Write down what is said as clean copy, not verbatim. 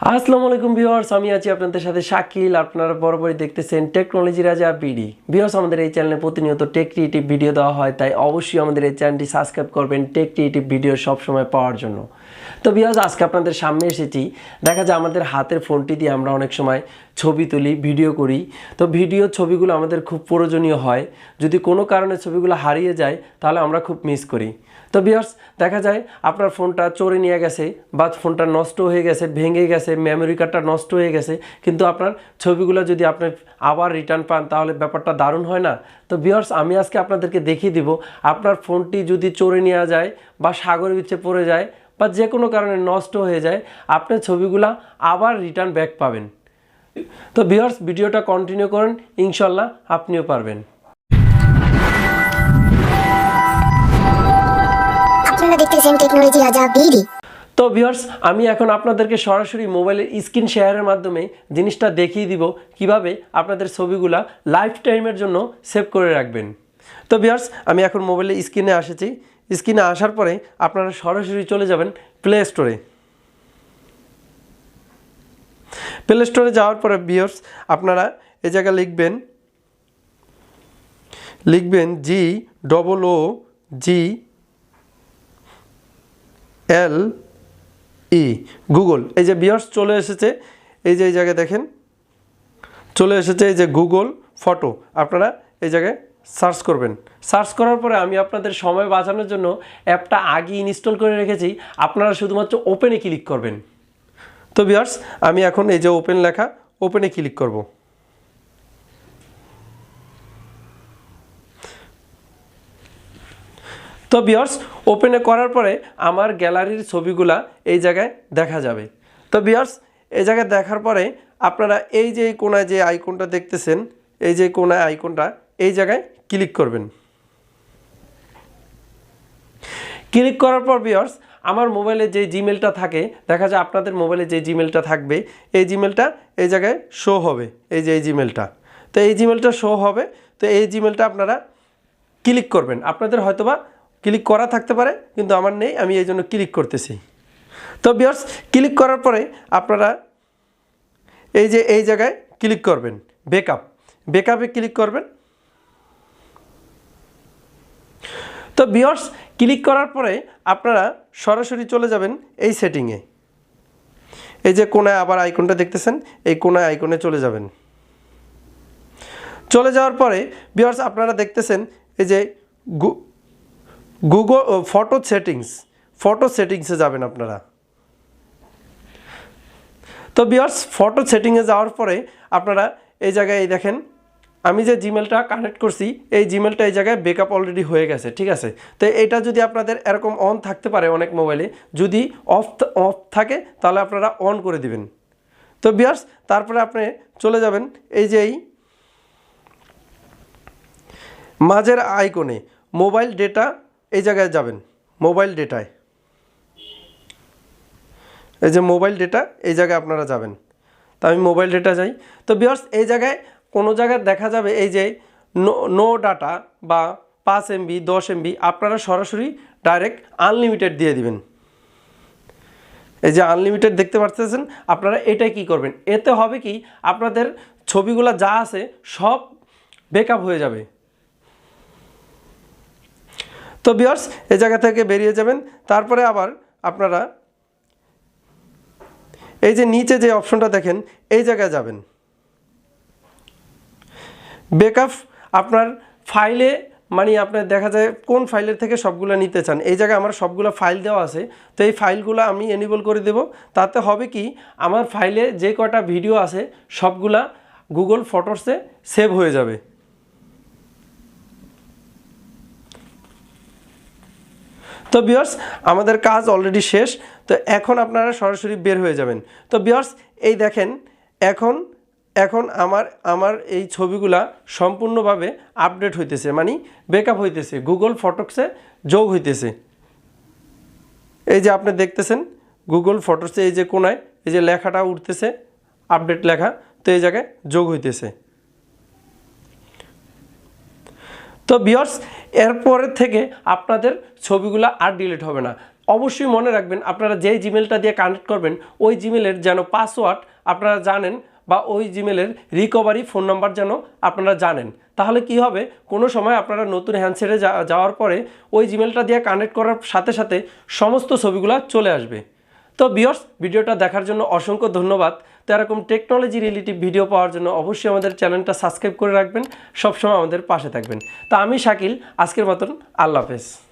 আসসালামু আলাইকুম ভিউয়ার্স, আমি আছি আপনাদের সাথে শাকিল। আপনারা বরাবরই দেখতেছেন টেকনোলজি রাজা বিডি। ভিউয়ার্স, আমাদের এই চ্যানেলে প্রতিনিয়ত টেক ক্রিয়েটিভ ভিডিও দেওয়া হয়, তাই অবশ্যই আমাদের এই চ্যানেলটি সাবস্ক্রাইব করবেন টেক ক্রিয়েটিভ ভিডিও সবসময় পাওয়ার জন্য। তো ভিউয়ার্স, আজকে আপনাদের সামনে এসেছি। দেখা যায় আমাদের হাতের ফোনটি দিয়ে আমরা অনেক সময় ছবি তুলি, ভিডিও করি। তো ভিডিও ছবিগুলো আমাদের খুব প্রয়োজনীয় হয়। যদি কোনো কারণে ছবিগুলো হারিয়ে যায় তাহলে আমরা খুব মিস করি। তো ভিউয়ার্স, দেখা যায় আপনার ফোনটা চোরে নিয়ে গেছে বা ফোনটা নষ্ট হয়ে গেছে, ভেঙে গেছে, মেমোরি কার্ডটা নষ্ট হয়ে গেছে, কিন্তু আপনার ছবিগুলো যদি আপনি আবার রিটার্ন পান তাহলে ব্যাপারটা দারুণ হয় না? তো ভিউয়ার্স, আমি আজকে আপনাদেরকে দেখিয়ে দিব আপনার ফোনটি যদি চোরে নেওয়া যায় বা সাগরের নিচে পড়ে যায় বা যে কোনো কারণে নষ্ট হয়ে যায়, আপনার ছবিগুলা আবার রিটার্ন ব্যাক পাবেন। তো ভিউয়ার্স, ভিডিওটা কন্টিনিউ করেন, ইনশাল্লাহ আপনিও পারবেন। তো ভিউয়ার্স, আমি এখন আপনাদেরকে সরাসরি মোবাইলের স্ক্রিন শেয়ারের মাধ্যমে জিনিসটা দেখিয়ে দিব কিভাবে আপনাদের ছবিগুলা লাইফ টাইমের জন্য সেভ করে রাখবেন। তো ভিউয়ার্স, আমি এখন মোবাইলের স্ক্রিনে আসেছি। স্ক্রিনে আসার পরে আপনারা সরাসরি চলে যাবেন প্লে স্টোরে। প্লে স্টোরে যাওয়ার পরে ভিউয়ার্স, আপনারা এই জায়গায় লিখবেন GOOGLE, গুগল। এই যে ভিউয়ার্স চলে এসেছে, এই যে এই জায়গায় দেখেন চলে এসেছে এই যে গুগল ফটো। আপনারা এই জায়গায় সার্চ করবেন। সার্চ করার পরে আমি আপনাদের সময় বাঁচানোর জন্য অ্যাপটা আগে ইনস্টল করে রেখেছি, আপনারা শুধুমাত্র ওপেনে ক্লিক করবেন। তো ভিউয়ার্স, আমি এখন এই যে ওপেন লেখা, ওপেনে ক্লিক করব। তো ভিউয়ার্স, ওপেনে করার পরে আমার গ্যালারির ছবিগুলা এই জায়গায় দেখা যাবে। তো ভিউয়ার্স, এই জায়গায় দেখার পরে আপনারা এই যে কোনায় যে আইকনটা দেখতেছেন, এই যে কোনায় আইকনটা, এই জায়গায় ক্লিক করবেন। ক্লিক করার পর ভিউয়ার্স, আমার মোবাইলে যে জিমেলটা থাকে, দেখা যায় আপনাদের মোবাইলে যে জিমেলটা থাকবে, এই জিমেলটা এই জায়গায় শো হবে। এই যে এই জিমেলটা, তো এই জিমেলটা শো হবে। তো এই জিমেলটা আপনারা ক্লিক করবেন। আপনাদের হয়তোবা ক্লিক করা থাকতে পারে, কিন্তু আমার নেই, আমি এই জন্য ক্লিক করতেছি। তো ভিউয়ার্স, ক্লিক করার পরে আপনারা এই যে এই জায়গায় ক্লিক করবেন, ব্যাকআপে ক্লিক করবেন। তো ভিউয়ার্স, ক্লিক করার পরে আপনারা সরাসরি চলে যাবেন এই সেটিংয়ে। এই যে কোনায় আবার আইকনটা দেখতেছেন, এই কোনায় আইকনে চলে যাবেন। চলে যাওয়ার পরে ভিউয়ার্স, আপনারা দেখতেছেন এই যে গুগল ফটো সেটিংসে যাবেন আপনারা। তো ভিউয়ার্স, ফটো সেটিংয়ে যাওয়ার পরে আপনারা এই জায়গায় এই দেখেন, আমি যে জিমেলটা কানেক্ট করছি, এই জিমেলটা এই জায়গায় ব্যাকআপ অলরেডি হয়ে গেছে, ঠিক আছে? তো এটা যদি আপনাদের এরকম অন থাকতে পারে অনেক মোবাইলে, যদি অফ থাকে তাহলে আপনারা অন করে দিবেন। তো ভিউয়ার্স, তারপরে আপনি চলে যাবেন এই যে এই মাঝের আইকনে মোবাইল ডেটা, এই জায়গায় যাবেন মোবাইল ডেটায়। এই যে মোবাইল ডেটা, এই জায়গায় আপনারা যাবেন। তো আমি মোবাইল ডেটা যাই। তো ভিউয়ার্স, এই জায়গায় কোনো জায়গায় দেখা যাবে এই যে নো ডাটা বা 5 MB 10 MB, আপনারা সরাসরি ডাইরেক্ট আনলিমিটেড দিয়ে দিবেন। এই যে আনলিমিটেড দেখতে পাচ্ছেন, আপনারা এটাই কি করবেন, এতে হবে কি আপনাদের ছবিগুলো যা আছে সব ব্যাকআপ হয়ে যাবে। তো ভিউয়ার্স, এই জায়গা থেকে বেরিয়ে যাবেন। তারপরে আবার আপনারা এই যে নিচে যে অপশনটা দেখেন, এই জায়গায় যাবেন। ব্যাকআপ আপনার ফাইলে, মানে আপনার দেখা যায় কোন ফাইলের থেকে সবগুলো নিতে চান, এই জায়গায় আমার সবগুলো ফাইল দেওয়া আছে। তো এই ফাইলগুলো আমি এনেবল করে দেব। তাতে হবে কি আমার ফাইলে যে কটা ভিডিও আছে সবগুলা গুগল ফটোসে সেভ হয়ে যাবে। তো ভিউয়ার্স, আমাদের কাজ অলরেডি শেষ। তো এখন আপনারা সরাসরি বের হয়ে যাবেন। তো ভিউয়ার্স, এই দেখেন এখন আমার এই ছবিগুলা সম্পূর্ণভাবে আপডেট হইতেছে, মানে ব্যাকআপ হইতেছে, গুগল ফটোসে যোগ হইতেছে। এই যে আপনি দেখতেছেন গুগল ফটোসে এই যে কোনায় এই যে লেখাটা উঠতেছে, আপডেট লেখা, তো এই জায়গায় যোগ হইতেছে। তো ভিউয়ার্স, এরপরের থেকে আপনাদের ছবিগুলো আর ডিলিট হবে না। অবশ্যই মনে রাখবেন আপনারা যেই জিমেলটা দিয়ে কানেক্ট করবেন ওই জিমেলের যেন পাসওয়ার্ড আপনারা জানেন বা ওই জিমেলের রিকভারি ফোন নাম্বার যেন আপনারা জানেন। তাহলে কি হবে, কোনো সময় আপনারা নতুন হ্যান্ডসেটে যাওয়ার পরে ওই জিমেলটা দিয়ে কানেক্ট করার সাথে সাথে সমস্ত ছবিগুলো চলে আসবে। তো ভিউয়ার্স, ভিডিওটা দেখার জন্য অসংখ্য ধন্যবাদ। তো এরকম টেকনোলজি রিলেটিভ ভিডিও পাওয়ার জন্য অবশ্যই আমাদের চ্যানেলটা সাবস্ক্রাইব করে রাখবেন, সবসময় আমাদের পাশে থাকবেন। তো আমি শাকিল, আজকের মতন আল্লাহ হাফেজ।